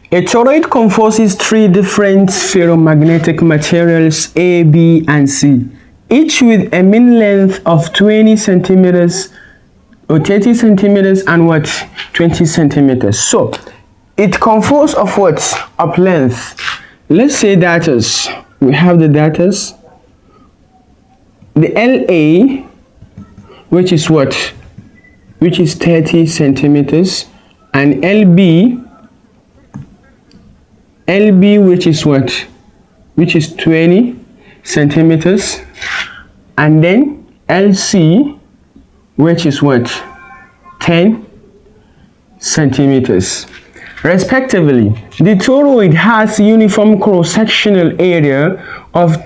A toroid composes three different ferromagnetic materials A, B, and C, each with a mean length of 20 centimeters or 30 centimeters and 20 centimeters. So it consists of of length. Let's say datas. We have the datas. The LA, which is which is 30 centimeters, and LB, which is which is 20 centimeters, and then LC, which is 10 centimeters respectively. The toroid has uniform cross-sectional area of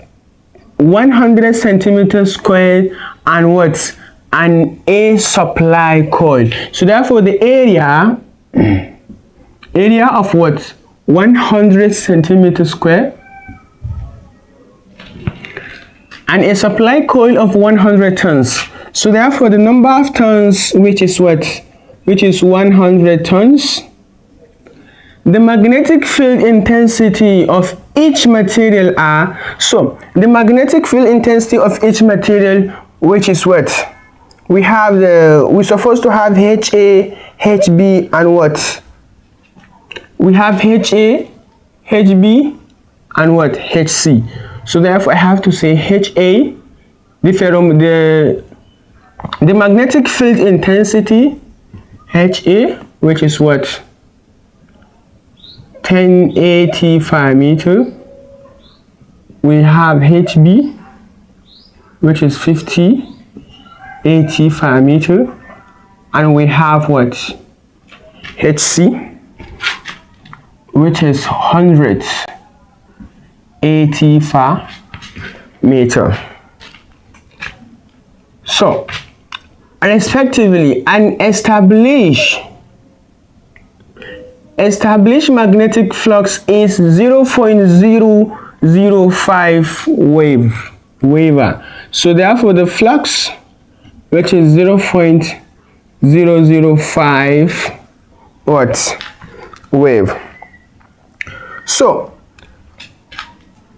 100 centimeters squared and and a supply coil. So therefore the area of 100 centimeters square and a supply coil of 100 tons. So therefore the number of tons, which is 100 tons. The magnetic field intensity of each material are, so the magnetic field intensity of each material, which is we have we're supposed to have HA, HB, and we have HA, HB, and HC. So therefore I have to say HA, the magnetic field intensity, HA, which is 1085 meter. We have HB, which is 5085 meter, and we have HC, which is 185 meter. So respectively, an established magnetic flux is 0.005 weaver. So therefore the flux, which is 0.005 wave. So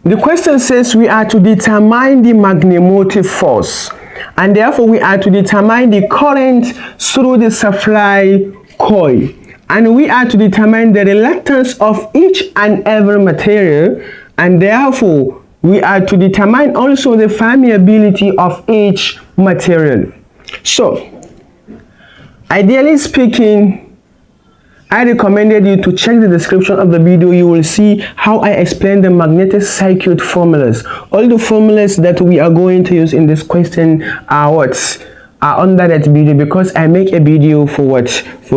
the question says we are to determine the magnemotive force, and therefore we are to determine the current through the supply coil, and we are to determine the reluctance of each and every material, and therefore we are to determine also the permeability of each material. So ideally speaking, I recommended you to check the description of the video. You will see how I explain the magnetic circuit formulas. All the formulas that we are going to use in this question are under that video, because I make a video for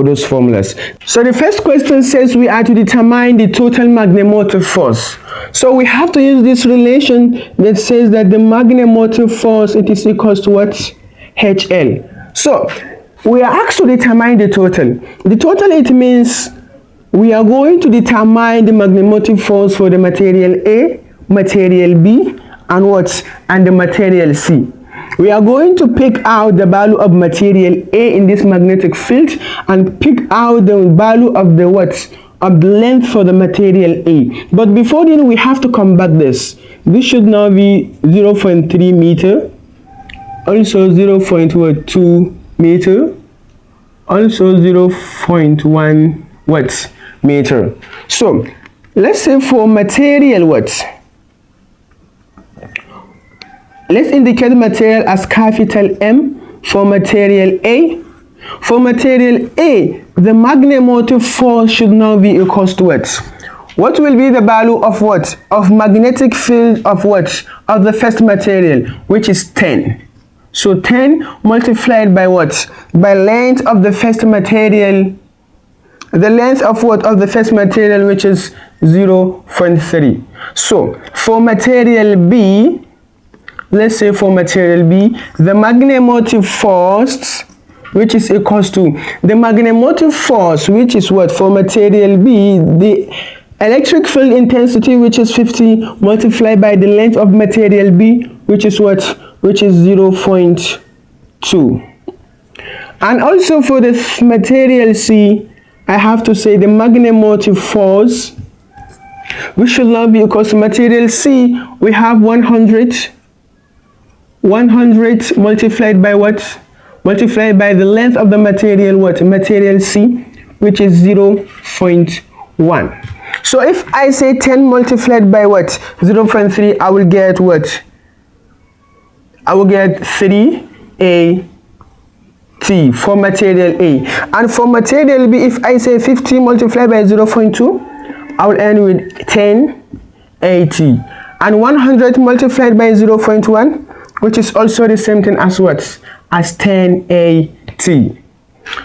those formulas. So the first question says we are to determine the total magnemotive force. So we have to use this relation that says that the magnemotive force, it is equals to HL. So we are asked to determine the total. The total, it means we are going to determine the magnemotive force for the material A, material B, and the material C. We are going to pick out the value of material A in this magnetic field and pick out the value of the of the length for the material A. But before then, we have to convert this. This should now be 0.3 meter, also 0.2 meter, also 0.1 meter. So let's say for material let's indicate material as capital M for material A. For material A, the magnemotive force should now be equals to what will be the value of of magnetic field of of the first material, which is 10. So 10 multiplied by by length of the first material, the length of of the first material, which is 0.3. So for material B, let's say for material B, the magnemotive force, which is equals to the magnemotive force, which is for material B, the electric field intensity, which is 50, multiplied by the length of material B, which is which is 0.2. And also for the material C, I have to say the magnemotive force, which should now be equal to material C. We have 100 multiplied by what? Multiplied by the length of the material, what? Material C, which is 0.1. So if I say 10 multiplied by what? 0.3, I will get what? I will get 3 AT for material A. And for material B, if I say 50 multiplied by 0.2, I will end with 10 AT. And 100 multiplied by 0.1, which is also the same thing as what? As 10 AT.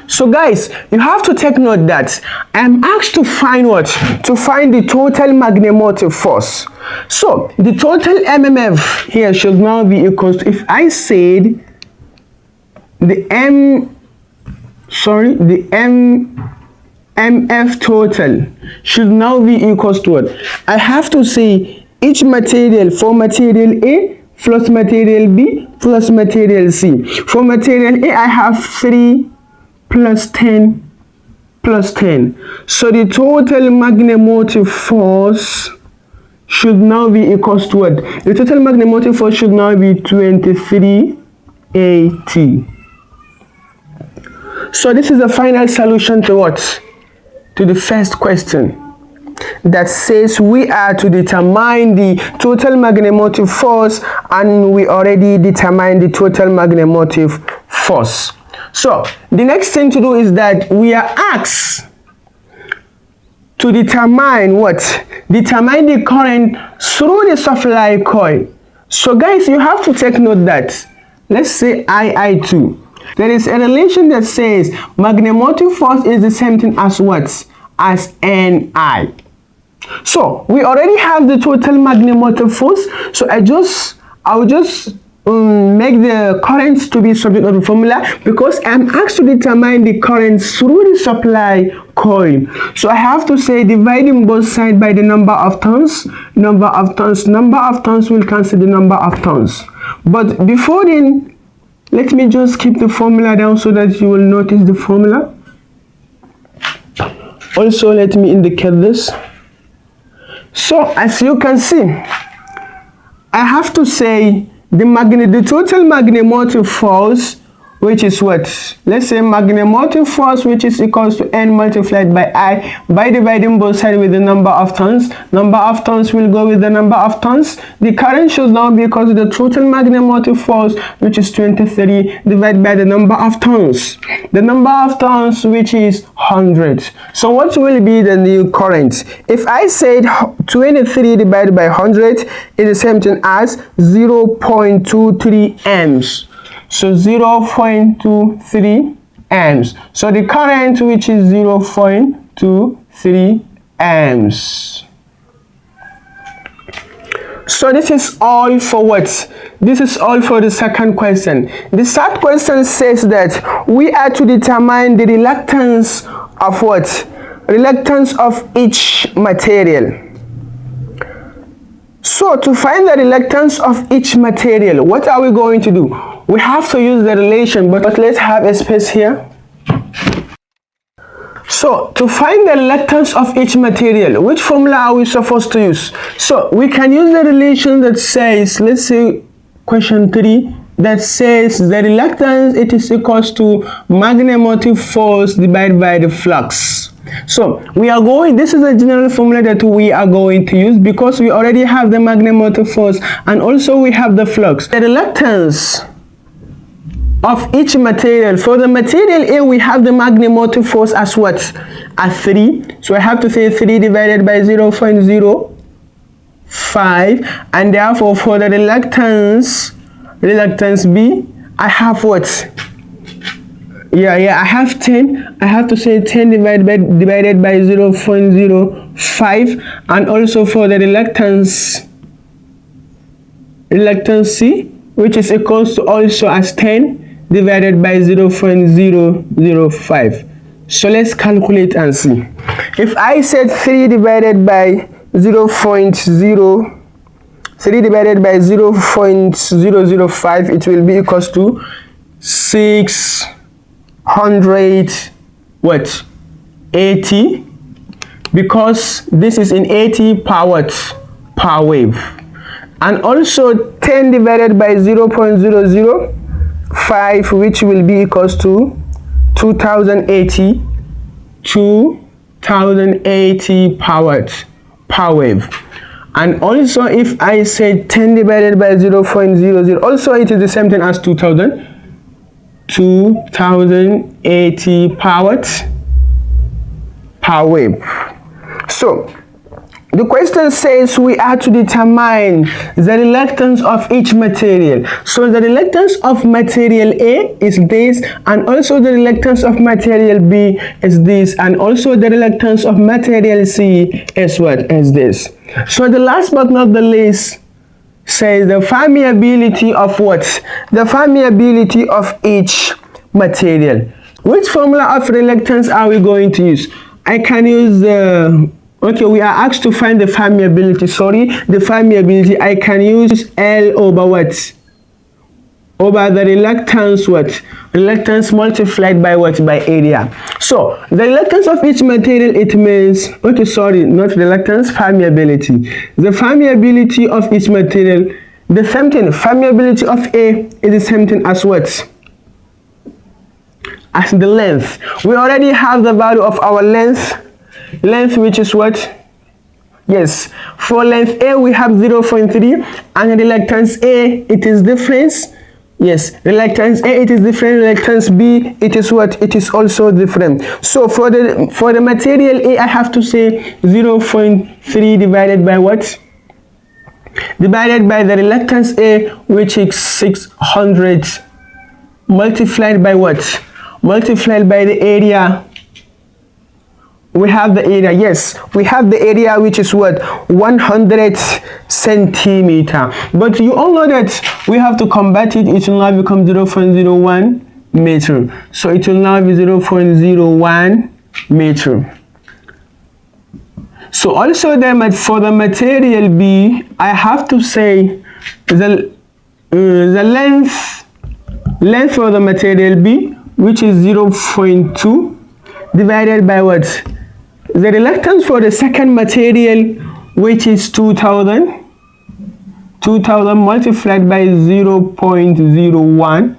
So guys, you have to take note that I'm asked to find what? To find the total magnemotive force. So the total MMF here should now be equal to, if I said the MF total should now be equal to what? I have to say each material for material A plus material B plus material C. For material A, I have 3 plus 10 plus 10. So the total magnemotive force should now be equal to what? The total magnemotive force should now be 23 AT. So this is the final solution to what? To the first question that says we are to determine the total magnemotive force, and we already determined the total magnemotive force. So the next thing to do is that we are asked to determine what? Determine the current through the supply coil. So guys, you have to take note that, let's say II2, there is a relation that says magnemotive force is the same thing as what? As Ni. So we already have the total magnemotive force, so I will just make the currents to be subject of the formula, because I'm asked to determine the current through the supply coil. So I have to say dividing both sides by the number of turns. Number of turns will cancel the number of turns. But before then, let me just keep the formula down so that you will notice the formula. Also, let me indicate this. So as you can see, I have to say the total magnemotive force, which is what? Let's say magnemotive force, which is equals to N multiplied by I, by dividing both sides with the number of turns. Number of turns will go with the number of turns. The current should now be equal to the total magnemotive force, which is 23, divided by the number of turns. The number of turns, which is 100. So what will be the new current? If I said 23 divided by 100 is the same thing as 0.23 amps. So 0.23 amps. So the current, which is 0.23 amps. So this is all for what? This is all for the second question. The third question says that we are to determine the reluctance of what? Reluctance of each material. So to find the reluctance of each material, what are we going to do? We have to use the relation, but let's have a space here. So to find the reluctance of each material, which formula are we supposed to use? So we can use the relation that says, let's say question 3, that says the reluctance, it is equals to magnemotive force divided by the flux. So we are going, this is a general formula that we are going to use, because we already have the magnemotive force and also we have the flux. The reluctance of each material, for the material A, we have the magnemotive force as what? As 3. So I have to say 3 divided by 0.05, and therefore for the reluctance B, I have what? I have 10. I have to say 10 divided by 0.05, and also for the reluctance C, which is equals to also as 10 divided by 0.005. So let's calculate and see. If I said 3 divided by 0.005, it will be equals to 600 what? 80, because this is in 80 per watt per wave, and also 10 divided by 0.005, which will be equals to 2080 per watt per wave. And also if I say 10 divided by 0.00, also it is the same thing as 2080 per watt per wave. So the question says we are to determine the reluctance of each material. So the reluctance of material A is this, and also the reluctance of material B is this, and also the reluctance of material C is what? Is this. So the last but not the least says the permeability of what? The permeability of each material. Which formula of reluctance are we going to use? I can use okay, we are asked to find the permeability. The permeability. I can use L over what? Over the reluctance what? Reluctance multiplied by what? By area. So the reluctance of each material, it means, okay, sorry, not reluctance, permeability. The permeability of each material, the same thing. Permeability of A is the same thing as what? As the length. We already have the value of our length, which is what? Yes, for length A we have 0.3, and reluctance A, it is difference. Yes, reluctance A, it is different. Reluctance B, it is what? It is also different. So for the material A, I have to say 0.3 divided by what? Divided by the reluctance A, which is 600, multiplied by what? Multiplied by the area. We have the area. Yes, we have the area, which is what? 100 centimeter. But you all know that we have to convert it. It will now become 0.01 meter. So it will now be 0.01 meter. So also for the material B, I have to say the length for the material B, which is 0.2, divided by what? The reluctance for the second material, which is 2000 multiplied by 0.01,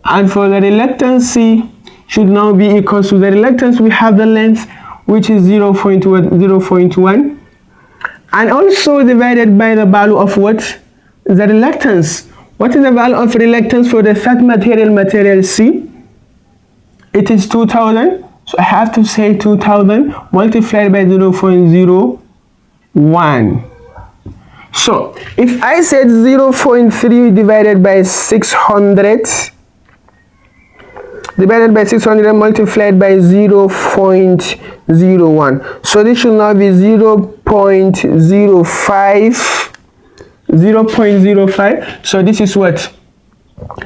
and for the reluctance C should now be equal to the reluctance. We have the length, which is 0.1, and also divided by the value of what? The reluctance. What is the value of reluctance for the third material C? It is 2000. So I have to say 2000 multiplied by 0.01. So if I said 0.3 divided by 600 multiplied by 0.01, so this should now be 0.05. So this is what?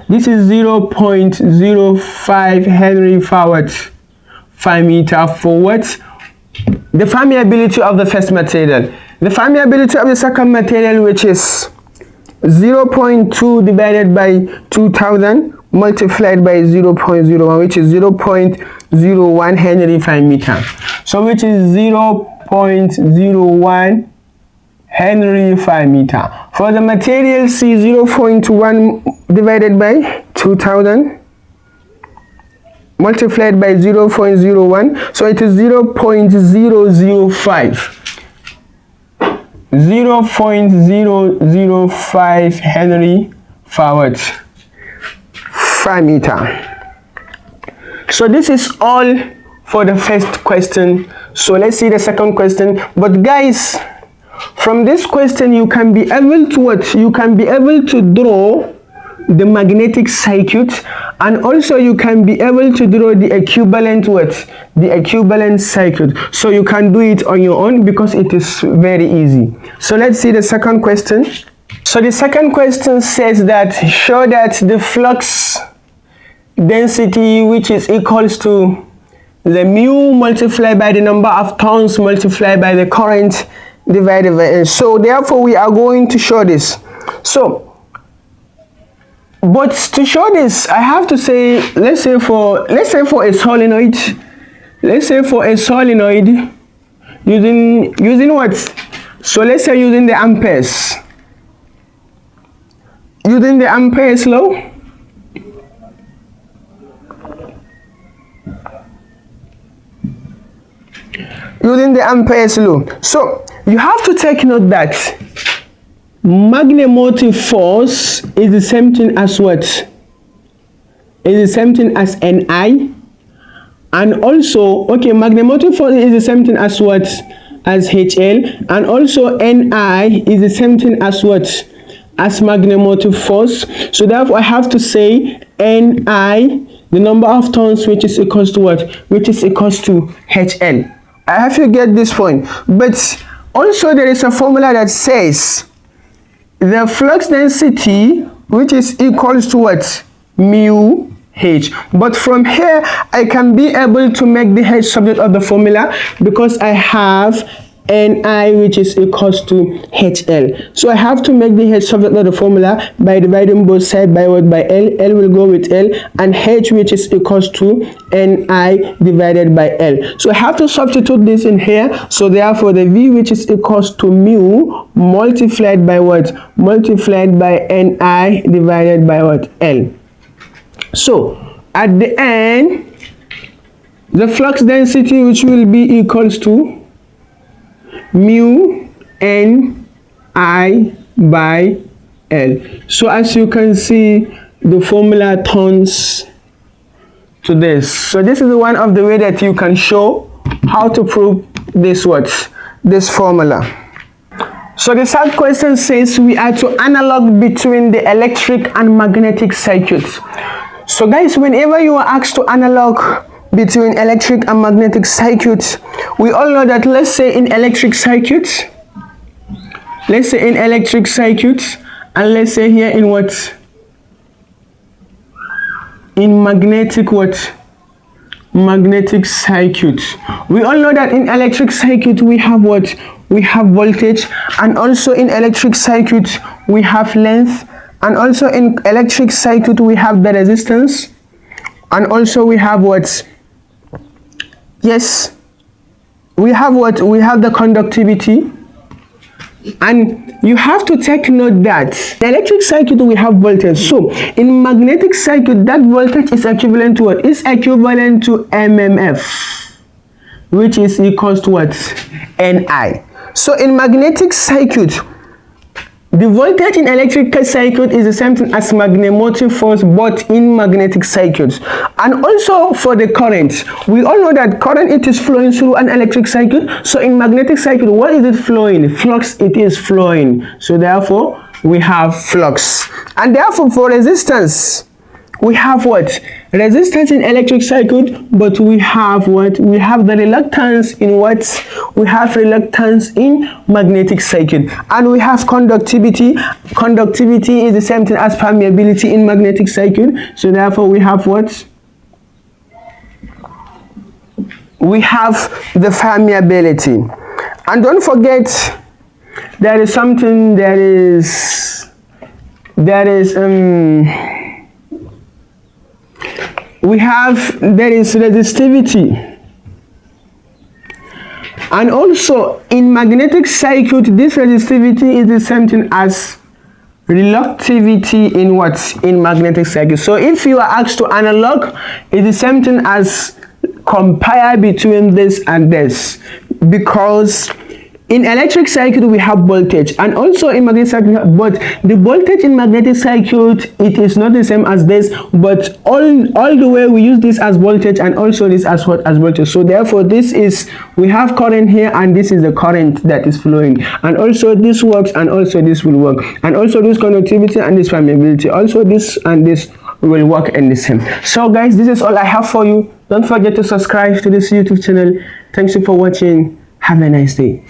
This is 0.05 Henry Farads per meter for what? The permeability of the first material. The permeability of the second material, which is 0.2 divided by 2000 multiplied by 0.01, which is 0.01 Henry per meter. So which is 0.01 Henry per meter. For the material C, 0.1 divided by 2000 multiplied by 0.01, so it is 0.005. 0.005 Henry Farads per meter. So this is all for the first question. So let's see the second question. But guys, from this question you can be able to what? You can be able to draw the magnetic circuit, and also you can be able to draw the equivalent what? The equivalent circuit. So you can do it on your own because it is very easy. So let's see the second question. So the second question says that show that the flux density, which is equals to the mu multiplied by the number of turns multiplied by the current divided by n. So therefore we are going to show this. So but to show this, I have to say, let's say for a solenoid, let's say for a solenoid, using what? So let's say using the amperes. Using the amperes law, so you have to take note that magnetic force is the same thing as what? Is the same thing as Ni, and also, okay, magnetic force is the same thing as what? As HL, and also Ni is the same thing as what? As magnetic force. So therefore I have to say Ni, the number of turns, which is equals to what? Which is equals to HL. I have to get this point. But also there is a formula that says the flux density, which is equals to what? Mu H. But from here I can be able to make the H subject of the formula, because I have Ni, which is equals to HL. So I have to make the H subject of the formula by dividing both sides by what? By L. L will go with L, and H, which is equals to Ni divided by L. So I have to substitute this in here. So therefore the V, which is equals to mu multiplied by what? Multiplied by Ni divided by what? L. So at the end, the flux density, which will be equals to mu Ni by L. So as you can see, the formula turns to this. So this is one of the way that you can show how to prove this this formula. So the third question says we are to analog between the electric and magnetic circuits. So guys, whenever you are asked to analog between electric and magnetic circuits, we all know that, let's say in electric circuits, and let's say here in what? In magnetic what? Magnetic circuit. We all know that in electric circuit we have what? We have voltage, and also in electric circuit we have length, and also in electric circuit we have the resistance, and also we have what? Yes, we have what? We have the conductivity. And you have to take note that in electric circuit we have voltage. So in magnetic circuit, that voltage is equivalent to what? Is equivalent to mmf, which is equals to what? Ni. So in magnetic circuit, the voltage in electrical circuit is the same thing as magnetic force, but in magnetic circuits. And also for the current, we all know that current, it is flowing through an electric circuit. So in magnetic circuit, what is it flowing? Flux, it is flowing. So therefore we have flux. And therefore for resistance, we have what? Resistance in electric circuit, but we have what? We have the reluctance in what? We have reluctance in magnetic circuit. And we have conductivity. Conductivity is the same thing as permeability in magnetic circuit. So therefore we have what? We have the permeability. And don't forget, there is something, there is resistivity. And also in magnetic circuit, this resistivity is the same thing as reluctivity in what? In magnetic circuit. So if you are asked to analog, it's the same thing as compare between this and this, because in electric circuit we have voltage, and also in magnetic circuit, but the voltage in magnetic circuit, it is not the same as this, but all the way we use this as voltage, and also this as what? As voltage. So therefore this is, we have current here, and this is the current that is flowing, and also this works, and also this will work, and also this conductivity and this permeability, also this and this will work in the same. So guys, this is all I have for you. Don't forget to subscribe to this YouTube channel. Thanks you for watching. Have a nice day.